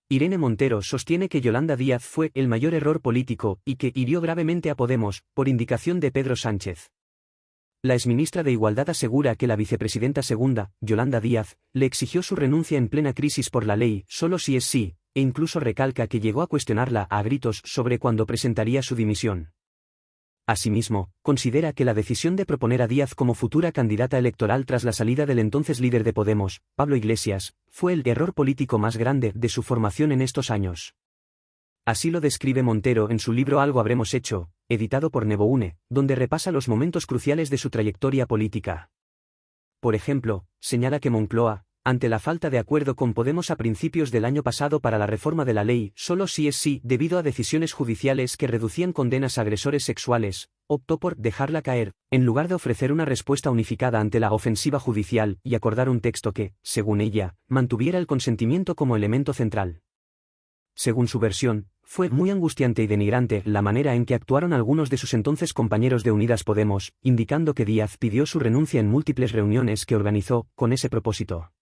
Irene Montero sostiene que Yolanda Díaz fue el mayor error político y que hirió gravemente a Podemos, por indicación de Pedro Sánchez. La exministra de Igualdad asegura que la vicepresidenta segunda, Yolanda Díaz, le exigió su renuncia en plena crisis por la ley solo si es sí, e incluso recalca que llegó a cuestionarla a gritos sobre cuándo presentaría su dimisión. Asimismo, considera que la decisión de proponer a Díaz como futura candidata electoral tras la salida del entonces líder de Podemos, Pablo Iglesias, fue el error político más grande de su formación en estos años. Así lo describe Montero en su libro Algo habremos hecho, editado por Neboune, donde repasa los momentos cruciales de su trayectoria política. Por ejemplo, señala que Moncloa, ante la falta de acuerdo con Podemos a principios del año pasado para la reforma de la ley solo si es sí debido a decisiones judiciales que reducían condenas a agresores sexuales, optó por dejarla caer, en lugar de ofrecer una respuesta unificada ante la ofensiva judicial y acordar un texto que, según ella, mantuviera el consentimiento como elemento central. Según su versión, fue muy angustiante y denigrante la manera en que actuaron algunos de sus entonces compañeros de Unidas Podemos, indicando que Díaz pidió su renuncia en múltiples reuniones que organizó, con ese propósito.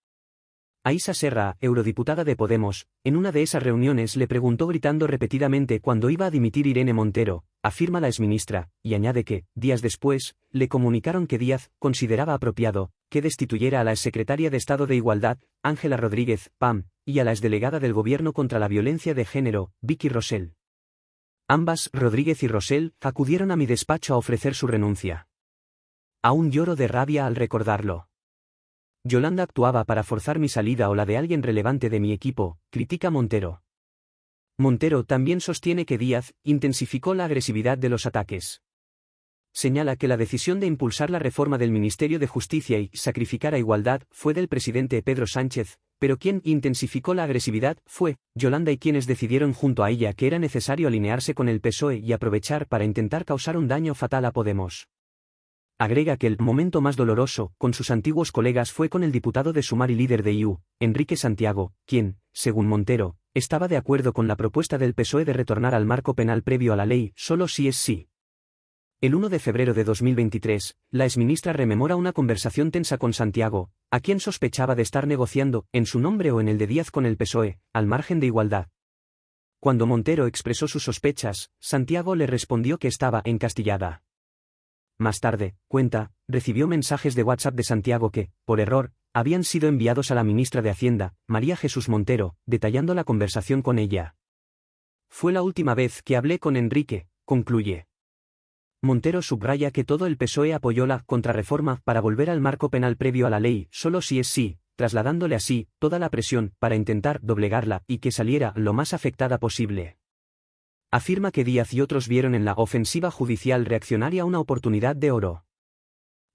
Aísa Serra, eurodiputada de Podemos, en una de esas reuniones le preguntó gritando repetidamente cuándo iba a dimitir Irene Montero, afirma la exministra, y añade que, días después, le comunicaron que Díaz consideraba apropiado que destituyera a la exsecretaria de Estado de Igualdad, Ángela Rodríguez, PAM, y a la exdelegada del Gobierno contra la Violencia de Género, Vicky Rosell. Ambas, Rodríguez y Rosell, acudieron a mi despacho a ofrecer su renuncia. Aún lloro de rabia al recordarlo. Yolanda actuaba para forzar mi salida o la de alguien relevante de mi equipo, critica Montero. Montero también sostiene que Díaz intensificó la agresividad de los ataques. Señala que la decisión de impulsar la reforma del Ministerio de Justicia y sacrificar a Igualdad fue del presidente Pedro Sánchez, pero quien intensificó la agresividad fue Yolanda y quienes decidieron junto a ella que era necesario alinearse con el PSOE y aprovechar para intentar causar un daño fatal a Podemos. Agrega que el momento más doloroso con sus antiguos colegas fue con el diputado de Sumar y líder de IU, Enrique Santiago, quien, según Montero, estaba de acuerdo con la propuesta del PSOE de retornar al marco penal previo a la ley solo si es sí. El 1 de febrero de 2023, la exministra rememora una conversación tensa con Santiago, a quien sospechaba de estar negociando, en su nombre o en el de Díaz con el PSOE, al margen de Igualdad. Cuando Montero expresó sus sospechas, Santiago le respondió que estaba encastillada. Más tarde, cuenta, recibió mensajes de WhatsApp de Santiago que, por error, habían sido enviados a la ministra de Hacienda, María Jesús Montero, detallando la conversación con ella. Fue la última vez que hablé con Enrique, concluye. Montero subraya que todo el PSOE apoyó la contrarreforma para volver al marco penal previo a la ley solo si es sí, trasladándole así toda la presión para intentar doblegarla y que saliera lo más afectada posible. Afirma que Díaz y otros vieron en la ofensiva judicial reaccionaria una oportunidad de oro.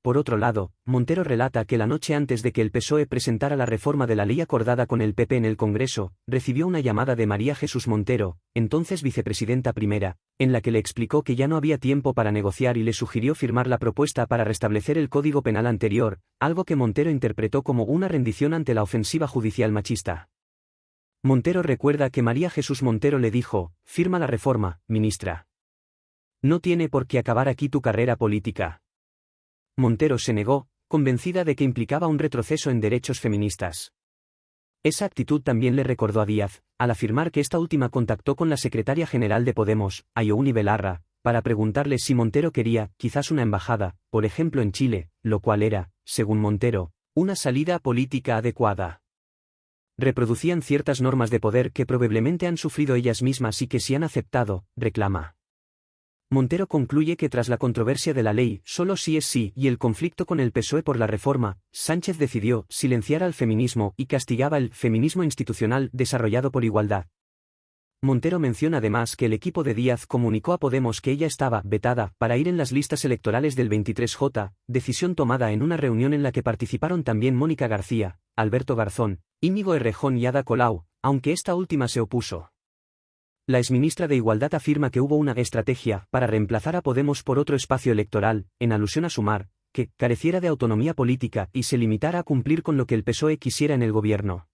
Por otro lado, Montero relata que la noche antes de que el PSOE presentara la reforma de la ley acordada con el PP en el Congreso, recibió una llamada de María Jesús Montero, entonces vicepresidenta primera, en la que le explicó que ya no había tiempo para negociar y le sugirió firmar la propuesta para restablecer el Código Penal anterior, algo que Montero interpretó como una rendición ante la ofensiva judicial machista. Montero recuerda que María Jesús Montero le dijo: «Firma la reforma, ministra. No tiene por qué acabar aquí tu carrera política». Montero se negó, convencida de que implicaba un retroceso en derechos feministas. Esa actitud también le recordó a Díaz, al afirmar que esta última contactó con la secretaria general de Podemos, Ayouni Belarra, para preguntarle si Montero quería, quizás una embajada, por ejemplo en Chile, lo cual era, según Montero, una salida política adecuada. Reproducían ciertas normas de poder que probablemente han sufrido ellas mismas y que sí han aceptado, reclama. Montero concluye que tras la controversia de la ley solo sí es sí y el conflicto con el PSOE por la reforma, Sánchez decidió silenciar al feminismo y castigaba el feminismo institucional desarrollado por Igualdad. Montero menciona además que el equipo de Díaz comunicó a Podemos que ella estaba vetada para ir en las listas electorales del 23J, decisión tomada en una reunión en la que participaron también Mónica García, Alberto Garzón, Íñigo Errejón y Ada Colau, aunque esta última se opuso. La exministra de Igualdad afirma que hubo una estrategia para reemplazar a Podemos por otro espacio electoral, en alusión a Sumar, que careciera de autonomía política y se limitara a cumplir con lo que el PSOE quisiera en el gobierno.